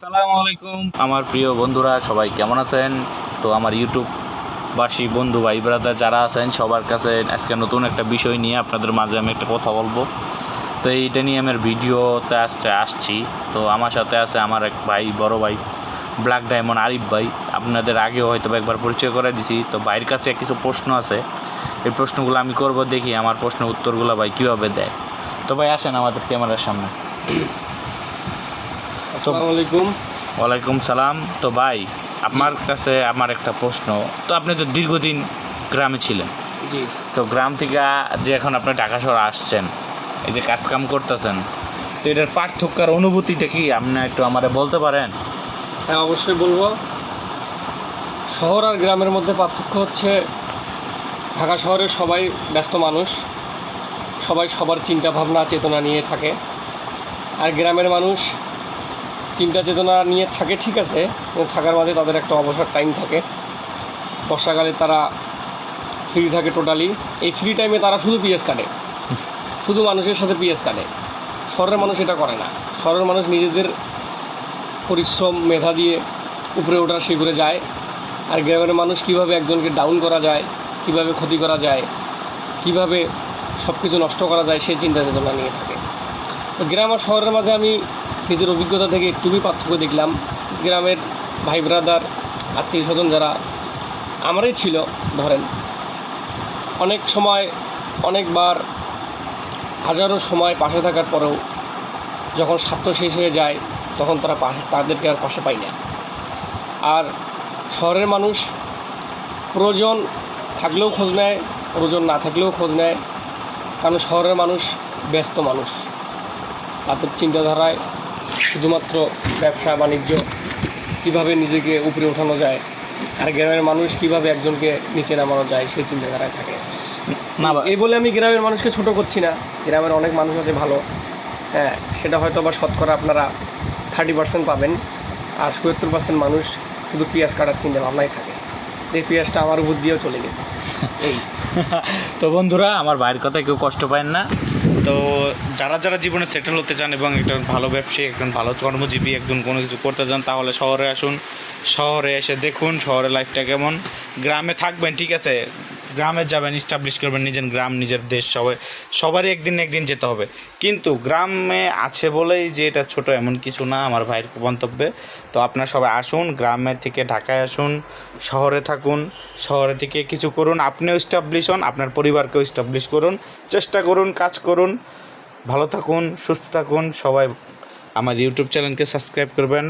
আসসালামু আলাইকুম আমার প্রিয় বন্ধুরা, সবাই কেমন আছেন? তো আমার ইউটিউববাসী বন্ধু ভাই ব্রাদার যারা আছেন সবার কাছে আজকে নতুন একটা বিষয় নিয়ে আপনাদের মাঝে আমি একটা কথা বলবো। তো এইটা নিয়ে আমার ভিডিওতে আসছি। তো আমার সাথে আছে আমার এক ভাই, বড় ভাই, ব্ল্যাক ডায়মন্ড আরিফ ভাই। আপনাদের আগেও হয়তো একবার পরিচয় করে দিছি। তো ভাইয়ের কাছে কিছু প্রশ্ন আছে, এই প্রশ্নগুলো আমি করব, দেখি আমার প্রশ্নের উত্তরগুলো ভাই কীভাবে দেয়। তো ভাই আসেন আমাদের ক্যামেরার সামনে। আসসালামু আলাইকুম। ওয়ালাইকুম সালাম। তো ভাই আপনার কাছে আমার একটা প্রশ্ন। তো আপনি তো দীর্ঘদিন গ্রামে ছিলেন, জি তো গ্রাম থেকে যে এখন আপনি ঢাকা শহরে আসছেন, এই যে কাজকাম করতেছেন, তো এটার পার্থক্যের অনুভূতিটা কি আপনি একটু আমারে বলতে পারেন? হ্যাঁ, অবশ্যই বলবো। শহর আর গ্রামের মধ্যে পার্থক্য হচ্ছে, ঢাকা শহরে সবাই ব্যস্ত মানুষ, সবাই সবার চিন্তা ভাবনা চেতনা নিয়ে থাকে। আর গ্রামের মানুষ চিন্তা চেতনা নিয়ে থাকে ঠিক আছে, কিন্তু থাকার মাঝে তাদের একটা অবসর টাইম থাকে। বর্ষাকালে তারা ফ্রি থাকে টোটালি। এই ফ্রি টাইমে তারা শুধু পিএস কাটে, শুধু মানুষের সাথে পিএস কাটে। শহরের মানুষ এটা করে না। শহরের মানুষ নিজেদের পরিশ্রম মেধা দিয়ে উপরে ওঠার শিখরে যায়। আর গ্রামের মানুষ কীভাবে একজনকে ডাউন করা যায়, কীভাবে ক্ষতি করা যায়, কীভাবে সব কিছু নষ্ট করা যায়, সেই চিন্তা চেতনা নিয়ে থাকে। তো গ্রাম আর শহরের মাঝে আমি নিজের অভিজ্ঞতা থেকে একটুকুই পার্থক্য দেখলাম। গ্রামের ভাই ব্রাদার আত্মীয় স্বজন যারা আমারই ছিল, ধরেন অনেক সময় অনেকবার হাজারো সময় পাশে থাকার পরেও যখন স্বার্থ শেষ হয়ে যায় তখন তাদেরকে আর পাশে পাই না। আর শহরের মানুষ প্রয়োজন থাকলেও খোঁজ নেয়, প্রয়োজন না থাকলেও খোঁজ নেয়, কারণ শহরের মানুষ ব্যস্ত মানুষ। তাদের চিন্তাধারায় শুধুমাত্র ব্যবসা বাণিজ্য, কীভাবে নিজেকে উপরে ওঠানো যায়, আর গ্রামের মানুষ কীভাবে একজনকে নিচে নামানো যায়, সেই চিন্তাধারায় থাকে না এই বলে আমি গ্রামের মানুষকে ছোট করছি না। গ্রামের অনেক মানুষ আছে ভালো, হ্যাঁ, সেটা হয়তো বা শতকরা আপনারা 30% পাবেন। আর 70% মানুষ শুধু পেঁয়াজ কাটার চিন্তা ভাবনাই থাকে, যে পেঁয়াজটা আমার উপর দিয়েও চলে গেছে। এই তো বন্ধুরা, আমার ভাইয়ের কথা কেউ কষ্ট পায় না। তো যারা যারা জীবনে সেটেল হতে চান এবং একজন ভালো ব্যবসায়ী, একজন ভালো কর্মজীবী, একজন কোনো কিছু করতে চান, তাহলে শহরে আসুন। শহরে এসে দেখুন শহরের লাইফটা কেমন। গ্রামে থাকবেন ঠিক আছে, গ্রামে যাবেন, এস্টাবলিশ করবেন নিজের গ্রাম, নিজের দেশ। সবারই একদিন একদিন যেতে হবে, কিন্তু গ্রামে আছে বলেই যে এটা ছোট এমন কিছু না আমার ভাইয়ের মন্তব্যে। তো আপনারা সবাই আসুন, গ্রামের থেকে ঢাকায় আসুন, শহরে থাকুন, শহরে থেকে কিছু করুন, আপনিও এস্টাবলিশ হন, আপনার পরিবারকেও এস্টাবলিশ করুন, চেষ্টা করুন, কাজ করুন। ভালো থাকুন, সুস্থ থাকুন সবাই। আমার ইউটিউব চ্যানেলকে সাবস্ক্রাইব করবেন।